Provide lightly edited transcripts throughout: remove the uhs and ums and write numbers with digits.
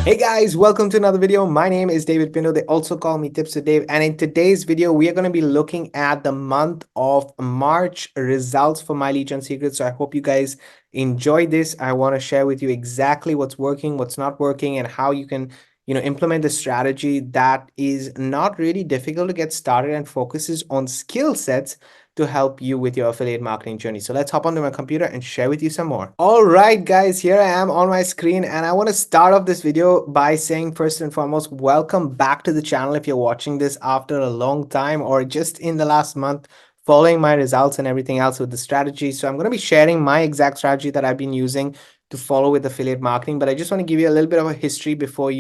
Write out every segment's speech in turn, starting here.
Hey guys, welcome to another video. My name is David Pindo. They also call me Tips with Dave. And in today's video, we are going to be looking at the month of March results for My Legion Secrets. So I hope you guys enjoy this. I want to share with you exactly what's working, what's not working, and how you can implement a strategy that is not really difficult to get started and focuses on skill sets to help you with your affiliate marketing journey. So let's hop onto my computer and share with you some more. All right, guys, here I am on my screen, and I want to start off this video by saying first and foremost, welcome back to the channel if you're watching this after a long time or just in the last month following my results and everything else with the strategy. So I'm going to be sharing my exact strategy that I've been using to follow with affiliate marketing, but I just want to give you a little bit of a history before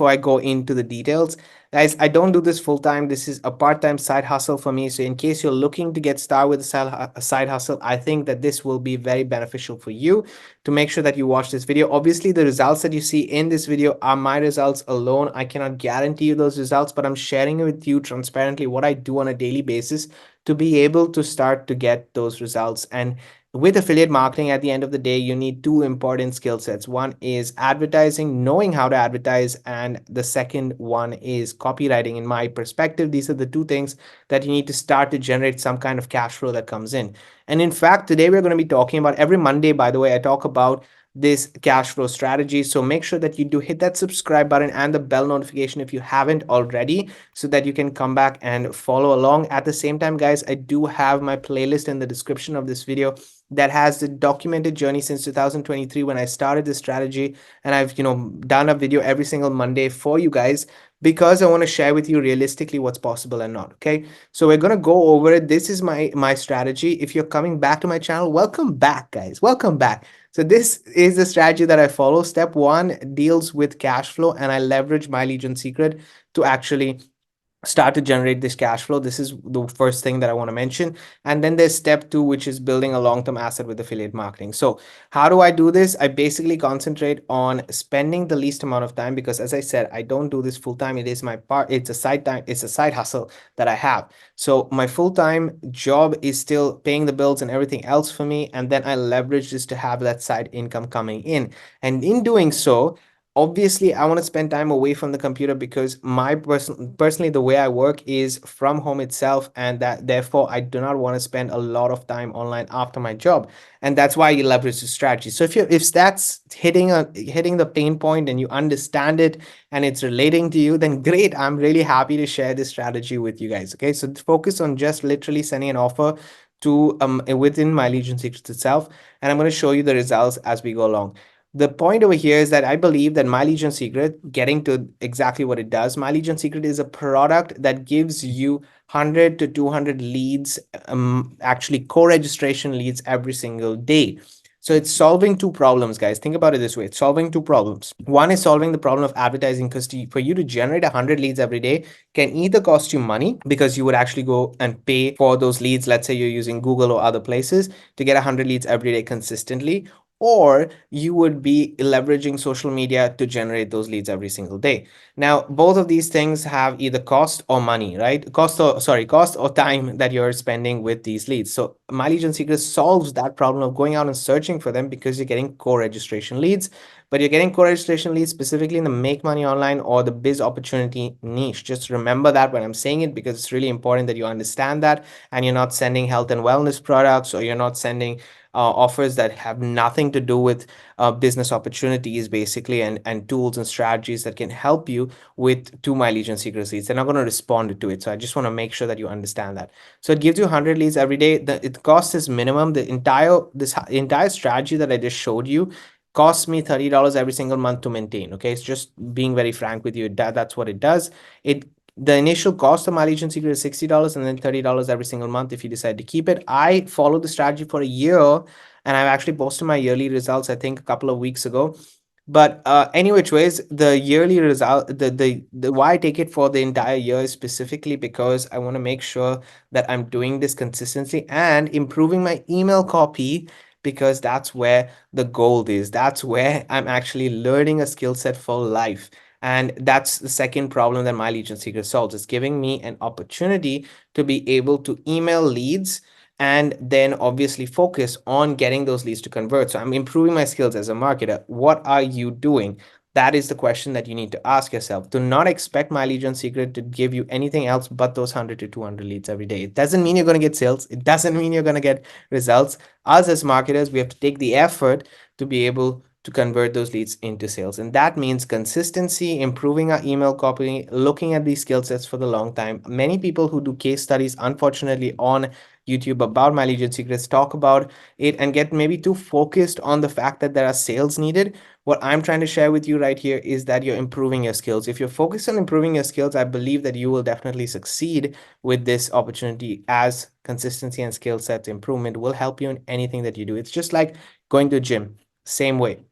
I go into the details. Guys, I don't do this full time. This is a part-time side hustle for me. So in case you're looking to get started with a side hustle, I think that this will be very beneficial for you to make sure that you watch this video. Obviously, the results that you see in this video are my results alone. I cannot guarantee you those results, but I'm sharing with you transparently what I do on a daily basis to be able to start to get those results. And with affiliate marketing, at the end of the day, you need two important skill sets. One is advertising, knowing how to advertise, and the second one is copywriting. In my perspective, these are the two things that you need to start to generate some kind of cash flow that comes in. And in fact, today we're going to be talking about, every Monday, by the way, I talk about this cash flow strategy. So make sure that you do hit that subscribe button and the bell notification if you haven't already, so that you can come back and follow along. At the same time, guys, I do have my playlist in the description of this video that has the documented journey since 2023 when I started this strategy, and I've done a video every single Monday for you guys because I want to share with you realistically what's possible and not. Okay, so we're going to go over it. This is my strategy. If you're coming back to my channel, welcome back, guys, welcome back. So this is the strategy that I follow. Step one deals with cash flow, and I leverage My Legion Secret to actually start to generate this cash flow. This is the first thing that I want to mention. And then there's step two, which is building a long-term asset with affiliate marketing. So how do I do this? I basically concentrate on spending the least amount of time, because as I said, I don't do this full time. It is my part. It's a side time. It's a side hustle that I have. So my full-time job is still paying the bills and everything else for me. And then I leverage this to have that side income coming in. And in doing so, obviously I want to spend time away from the computer, because my personally the way I work is from home itself, and that therefore I do not want to spend a lot of time online after my job. And that's why you leverage the strategy. So if that's hitting the pain point and you understand it and it's relating to you, then great. I'm really happy to share this strategy with you guys. Okay, so focus on just literally sending an offer to within My Legion Secrets itself, and I'm going to show you the results as we go along. The point over here is that I believe that My Legion Secret, getting to exactly what it does, My Legion Secret is a product that gives you 100 to 200 leads, actually co-registration leads every single day. So it's solving two problems, guys. Think about it this way. It's solving two problems. One is solving the problem of advertising, because for you to generate 100 leads every day can either cost you money, because you would actually go and pay for those leads. Let's say you're using Google or other places to get 100 leads every day consistently, or you would be leveraging social media to generate those leads every single day. Now, both of these things have either cost or money, right? Cost or time that you're spending with these leads. So My Legion Secret solves that problem of going out and searching for them, because you're getting co-registration leads, but you're getting co-registration leads specifically in the make money online or the biz opportunity niche. Just remember that when I'm saying it, because it's really important that you understand that, and you're not sending health and wellness products, or you're not sending offers that have nothing to do with business opportunities, basically, and tools and strategies that can help you with to My Legion Secret leads. They're not going to respond to it. So I just want to make sure that you understand that. So it gives you 100 leads every day. The cost is minimum. This entire strategy that I just showed you costs me $30 every single month to maintain. Okay, it's just being very frank with you. That's what it does. The initial cost of My Legion Secret is $60, and then $30 every single month if you decide to keep it. I followed the strategy for a year, and I've actually posted my yearly results, I think, a couple of weeks ago. But anyway, ways, the yearly result, the why I take it for the entire year is specifically because I want to make sure that I'm doing this consistently and improving my email copy, because that's where the gold is. That's where I'm actually learning a skill set for life. And that's the second problem that My Legion Secret solves. It's giving me an opportunity to be able to email leads and then obviously focus on getting those leads to convert. So I'm improving my skills as a marketer. What are you doing? That is the question that you need to ask yourself. Do not expect My Legion Secret to give you anything else but those 100 to 200 leads every day. It doesn't mean you're going to get sales. It doesn't mean you're going to get results. Us as marketers, we have to take the effort to be able to convert those leads into sales. And that means consistency, improving our email copy, looking at these skill sets for the long time. Many people who do case studies, unfortunately, on YouTube about My Legion Secrets talk about it and get maybe too focused on the fact that there are sales needed. What I'm trying to share with you right here is that you're improving your skills. If you're focused on improving your skills, I believe that you will definitely succeed with this opportunity, as consistency and skill sets improvement will help you in anything that you do. It's just like going to a gym, same way.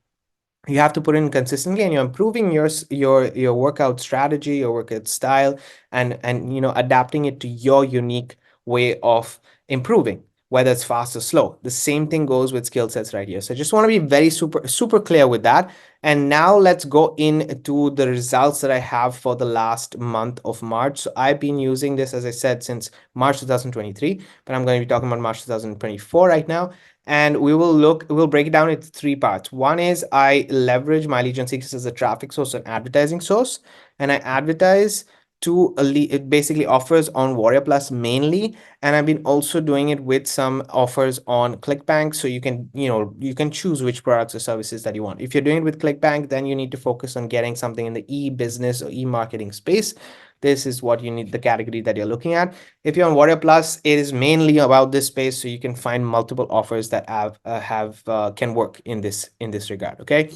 You have to put in consistently, and you're improving your workout strategy, your workout style, and adapting it to your unique way of improving, whether it's fast or slow. The same thing goes with skill sets right here. So I just want to be very super clear with that. And now let's go into the results that I have for the last month of March. So I've been using this, as I said, since March 2023, but I'm going to be talking about March 2024 right now. And we'll break it down into three parts. One is I leverage My Legion Secrets as a traffic source and advertising source, and I advertise to it basically offers on Warrior Plus mainly, and I've been also doing it with some offers on ClickBank. So you can choose which products or services that you want. If you're doing it with ClickBank, then you need to focus on getting something in the e-business or e-marketing space. This is what you need, the category that you're looking at. If you're on Warrior Plus, it is mainly about this space, so you can find multiple offers that can work in this regard. Okay,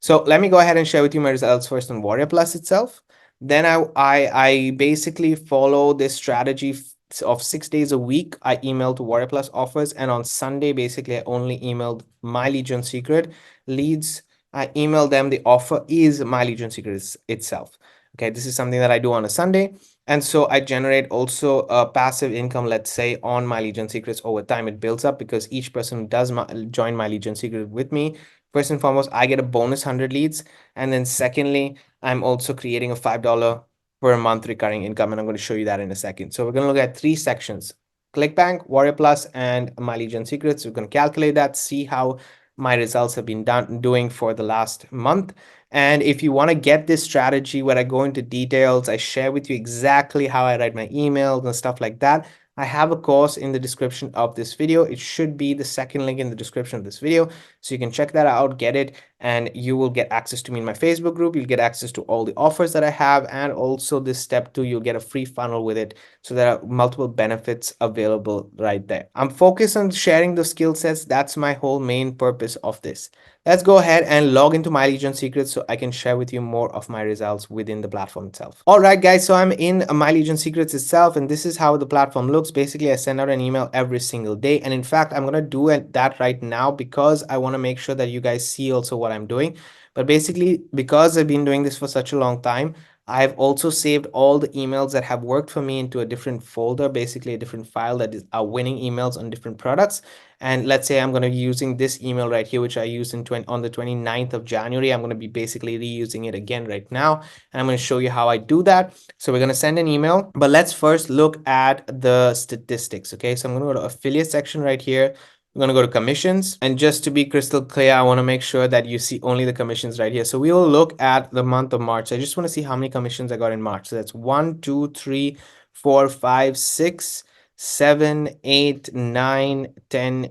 so let me go ahead and share with you my results first on Warrior Plus itself. Then I basically follow this strategy of 6 days a week. I email to Warrior Plus offers, and on Sunday, basically, I only emailed My Legion Secret leads. I email them. The offer is My Legion Secret itself. Okay, this is something that I do on a Sunday. And so I generate also a passive income, let's say, on My Legion Secrets. Over time, it builds up because each person who does join My Legion Secret with me, first and foremost, I get a bonus 100 leads. And then secondly, I'm also creating a $5 per month recurring income. And I'm going to show you that in a second. So we're going to look at three sections: ClickBank, Warrior Plus, and My Legion Secrets. We're going to calculate that, see how my results have been doing for the last month. And if you want to get this strategy where I go into details, I share with you exactly how I write my emails and stuff like that, I have a course in the description of this video. It should be the second link in the description of this video. So you can check that out, get it, and you will get access to me in my Facebook group. You'll get access to all the offers that I have. And also this step 2, you'll get a free funnel with it. So there are multiple benefits available right there. I'm focused on sharing the skill sets. That's my whole main purpose of this. Let's go ahead and log into My Legion Secrets so I can share with you more of my results within the platform itself. All right, guys, so I'm in My Legion Secrets itself, and this is how the platform looks. Basically, I send out an email every single day. And in fact, I'm going to do that right now because I want to make sure that you guys see also what I'm doing. But basically, because I've been doing this for such a long time, I've also saved all the emails that have worked for me into a different folder, basically a different file that is winning emails on different products. And let's say I'm going to be using this email right here, which I used on the 29th of January. I'm going to be basically reusing it again right now. And I'm going to show you how I do that. So we're going to send an email, but let's first look at the statistics. Okay, so I'm going to go to affiliate section right here. I'm going to go to commissions, and just to be crystal clear, I want to make sure that you see only the commissions right here. So we will look at the month of March. I just want to see how many commissions I got in March. So that's 1, 2, 3, 4, 5, 6, 7, 8, 9, 10,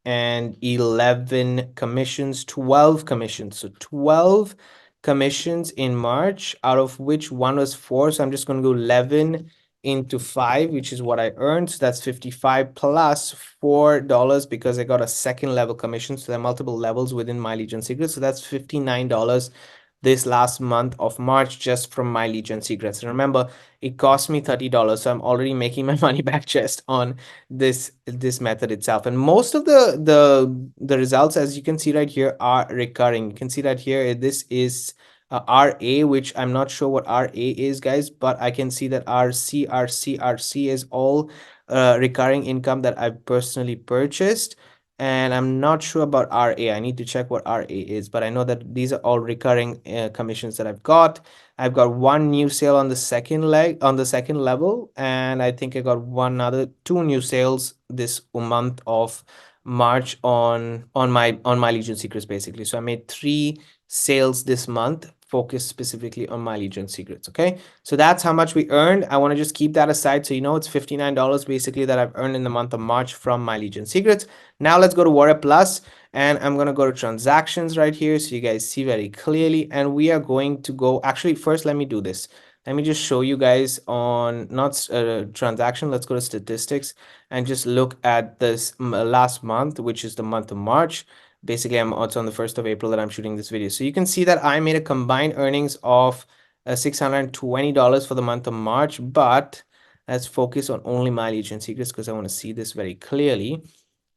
and 11 commissions, 12 commissions. So 12 commissions in March, out of which one was 4. So I'm just going to go 11 into 5, which is what I earned. So that's 55 plus $4 because I got a second level commission. So there are multiple levels within My Legion Secrets. So that's $59 this last month of March just from My Legion Secrets. And remember, it cost me $30, so I'm already making my money back just on this method itself. And most of the results, as you can see right here, are recurring. You can see that here, this is RA, which I'm not sure what RA is, guys, but I can see that RC is all recurring income that I've personally purchased. And I'm not sure about RA. I need to check what RA is, but I know that these are all recurring commissions that I've got. I've got one new sale on the second level, and I think I got two new sales this month of March on my Legion Secrets, basically. So I made 3 sales this month focus specifically on My Legion Secrets. Okay, so that's how much we earned. I want to just keep that aside so you know it's $59 basically that I've earned in the month of March from My Legion Secrets. Now let's go to Warrior Plus, and I'm going to go to transactions right here so you guys see very clearly. And we are going to go, actually first let me do this. Let me just show you guys on not transaction. Let's go to statistics and just look at this last month, which is the month of March. Basically, it's on the 1st of April that I'm shooting this video. So you can see that I made a combined earnings of $620 for the month of March, but let's focus on only My Legion Secrets because I want to see this very clearly.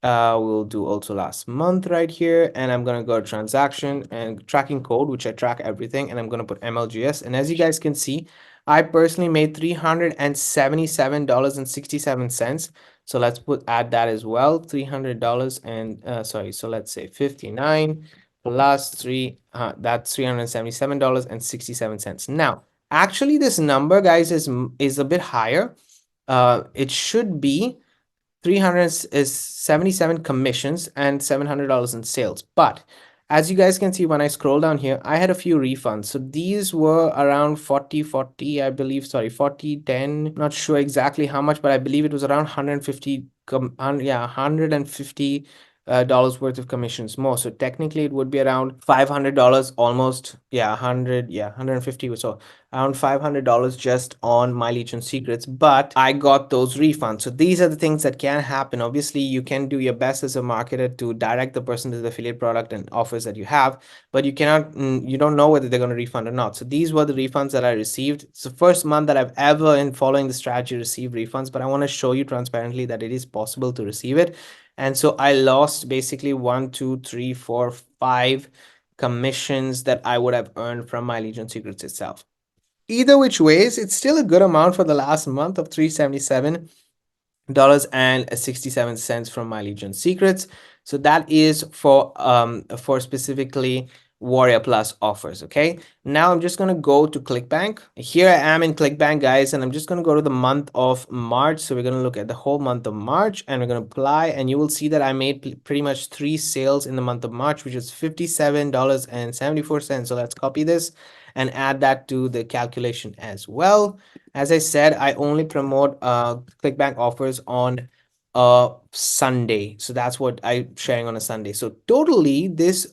We'll do also last month right here, and I'm gonna go to transaction and tracking code, which I track everything, and I'm gonna put MLGS. And as you guys can see, I personally made $377.67. So let's add that as well, $300 and sorry, so let's say 59 plus 3, that's $377.67. Now, actually, this number, guys, is a bit higher. It should be 377 commissions and $700 in sales. But as you guys can see, when I scroll down here, I had a few refunds. So these were around 40, I believe, sorry, 40, 10, not sure exactly how much, but I believe it was around 150, yeah, $150 dollars worth of commissions more. So technically it would be around $500 almost. Yeah, 100, yeah, 150 or so, around $500 just on My Legion Secrets, but I got those refunds. So these are the things that can happen. Obviously, you can do your best as a marketer to direct the person to the affiliate product and offers that you have, but you cannot, you don't know whether they're going to refund or not. So these were the refunds that I received. It's the first month that I've ever, in following the strategy, received refunds, but I want to show you transparently that it is possible to receive it. And so I lost basically 1, 2, 3, 4, 5 commissions that I would have earned from My Legion Secrets itself. Either which ways, it's still a good amount for the last month of $377.67 from My Legion Secrets. So that is for specifically Warrior Plus offers. Okay, now I'm just going to go to ClickBank. Here I am in ClickBank, guys, and I'm just going to go to the month of March. So we're going to look at the whole month of March, and we're going to apply, and you will see that I made pretty much 3 sales in the month of March, which is $57.74. So let's copy this and add that to the calculation as well. As I said, I only promote ClickBank offers on Sunday. So that's what I'm sharing on a Sunday. So totally this,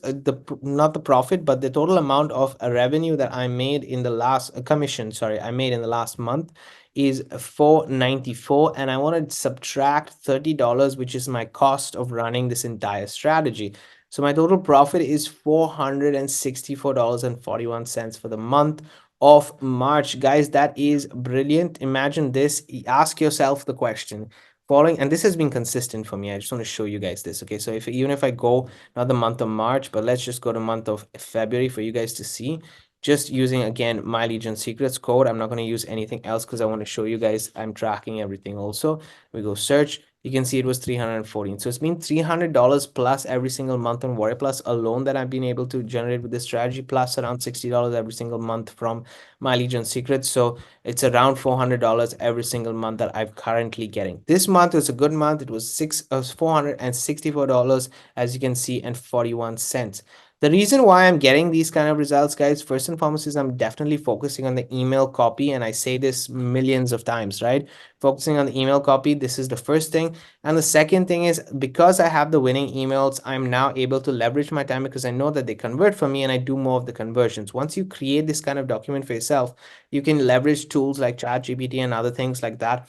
not the profit, but the total amount of revenue that I made in the last commission, sorry, I made in the last month is $494, and I want to subtract $30, which is my cost of running this entire strategy. So my total profit is $464.41 for the month of March. Guys, that is brilliant. Imagine this. Ask yourself the question following, and this has been consistent for me. I just want to show you guys this. Okay, so even if I go not the month of March, but let's just go to month of February for you guys to see, just using again My Legion Secrets code. I'm not going to use anything else because I want to show you guys I'm tracking everything. Also, we go search, you can see it was 314. So it's been $300 plus every single month on Warrior Plus alone that I've been able to generate with this strategy, plus around $60 every single month from My Legion Secrets. So it's around $400 every single month that I'm currently getting. This month was a good month. It was $464, as you can see, and 41 cents. The reason why I'm getting these kind of results, guys, first and foremost, is I'm definitely focusing on the email copy. And I say this millions of times, right? Focusing on the email copy. This is the first thing. And the second thing is, because I have the winning emails, I'm now able to leverage my time because I know that they convert for me and I do more of the conversions. Once you create this kind of document for yourself, you can leverage tools like ChatGPT and other things like that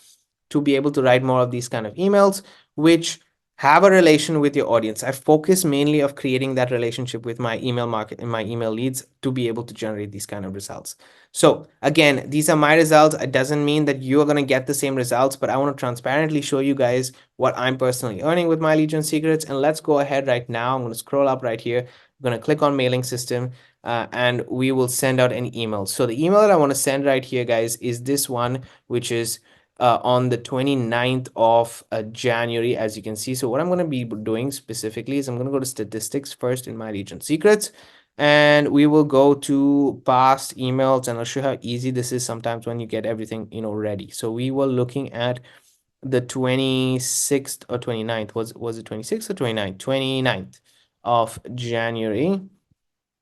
to be able to write more of these kind of emails, which have a relation with your audience. I focus mainly of creating that relationship with my email market and my email leads to be able to generate these kind of results. So again, these are my results. It doesn't mean that you're going to get the same results, but I want to transparently show you guys what I'm personally earning with My Legion Secrets. And let's go ahead right now. I'm going to scroll up right here. I'm going to click on mailing system and we will send out an email. So the email that I want to send right here, guys, is this one, which is on the 29th of January, as you can see. So what I'm going to be doing specifically is I'm going to go to statistics first in My Legion Secrets, and we will go to past emails, and I'll show you how easy this is sometimes when you get everything, ready. So we were looking at the 26th or 29th. Was it 26th or 29th? 29th of January.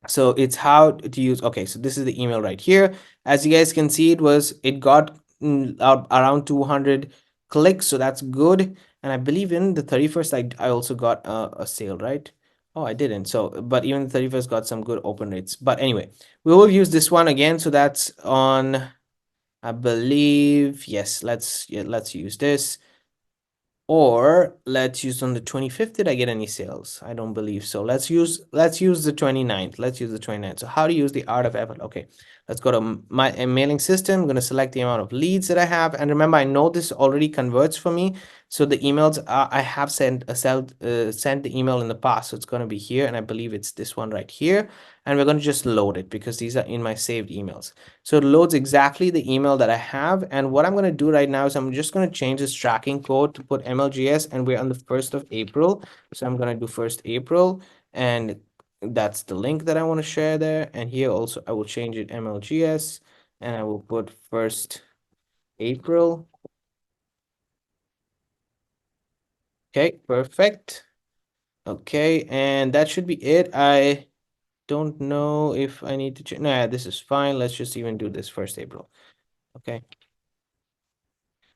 So it's how to use. Okay, so this is the email right here. As you guys can see, it got around 200 clicks, so that's good. And I believe in the 31st I also got a sale, right? Oh, I didn't. So but even the 31st got some good open rates. But anyway, we will use this one again. So that's on, I believe, yes, let's use this. Or let's use on the 25th. Did I get any sales? I don't believe so. Let's use the 29th. Let's use the 29th. So how to use the art of effort. Okay, let's go to my mailing system. I'm going to select the amount of leads that I have. And remember, I know this already converts for me. So the emails I have sent the email in the past. So it's going to be here. And I believe it's this one right here. And we're going to just load it because these are in my saved emails. So it loads exactly the email that I have. And what I'm going to do right now is I'm just going to change this tracking code to put MLGS, and we're on the 1st of April. So I'm going to do 1st April, and that's the link that I want to share there. And here also I will change it MLGS, and I will put 1st April. Okay, perfect. Okay, and that should be it. I don't know if I need to change. No, this is fine. Let's just even do this 1st April. Okay.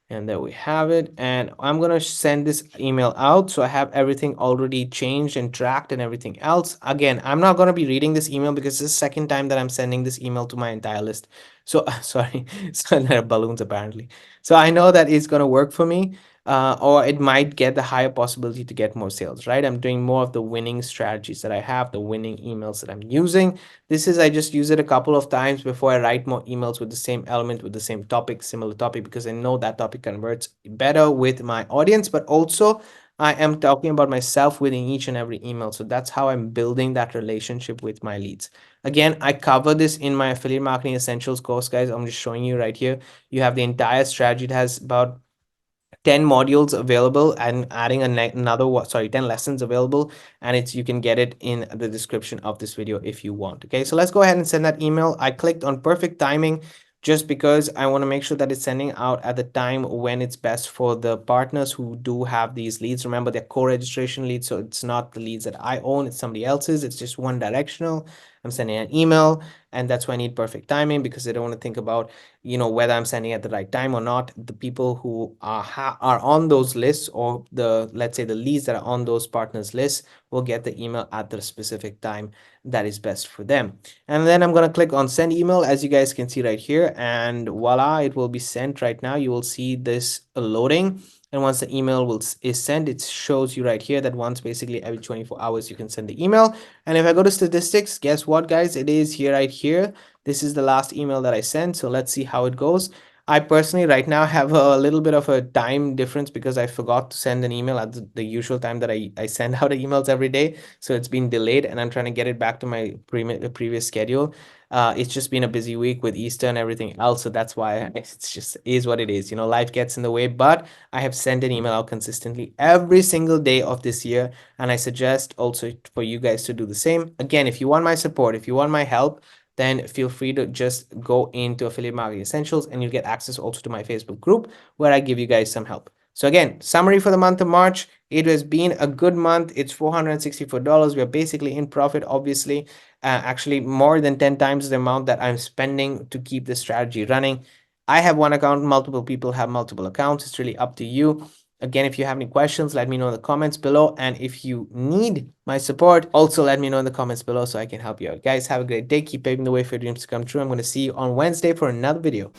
And there we have it. And I'm going to send this email out. So I have everything already changed and tracked and everything else. Again, I'm not going to be reading this email because this is the second time that I'm sending this email to my entire list. So sorry, so there are balloons apparently. So I know that it's going to work for me. Or it might get the higher possibility to get more sales, right? I'm doing more of the winning strategies that I have, the winning emails that I'm using. This is, I just use it a couple of times before I write more emails with the same element, with the same topic, similar topic, because I know that topic converts better with my audience, but also I am talking about myself within each and every email. So that's how I'm building that relationship with my leads. Again, I cover this in my affiliate marketing essentials course, guys. I'm just showing you right here. You have the entire strategy. It has about 10 modules available and adding another 10 lessons available, and it's you can get it in the description of this video if you want. Okay, so let's go ahead and send that email. I clicked on perfect timing just because I want to make sure that it's sending out at the time when it's best for the partners who do have these leads. Remember, they're co-registration leads, so it's not the leads that I own, it's somebody else's. It's just one directional. I'm sending an email, and that's why I need perfect timing, because I don't want to think about whether I'm sending at the right time or not. The people who are on those lists, or let's say the leads that are on those partners lists, will get the email at the specific time that is best for them. And then I'm going to click on send email, as you guys can see right here, and voila, it will be sent right now. You will see this loading. And once the email is sent, it shows you right here that once basically every 24 hours you can send the email. And if I go to statistics, guess what, guys? It is here right here. This is the last email that I sent. So let's see how it goes. I personally right now have a little bit of a time difference because I forgot to send an email at the usual time that I send out emails every day. So it's been delayed, and I'm trying to get it back to my previous schedule. It's just been a busy week with Easter and everything else. So that's why it's just is what it is. Life gets in the way, but I have sent an email out consistently every single day of this year. And I suggest also for you guys to do the same. Again, if you want my support, if you want my help, then feel free to just go into Affiliate Marketing Essentials, and you'll get access also to my Facebook group where I give you guys some help. So again, summary for the month of March. It has been a good month. It's $464. We are basically in profit, obviously. Actually, more than 10 times the amount that I'm spending to keep this strategy running. I have one account. Multiple people have multiple accounts. It's really up to you. Again, if you have any questions, let me know in the comments below. And if you need my support, also let me know in the comments below so I can help you out. Guys, have a great day. Keep paving the way for your dreams to come true. I'm going to see you on Wednesday for another video.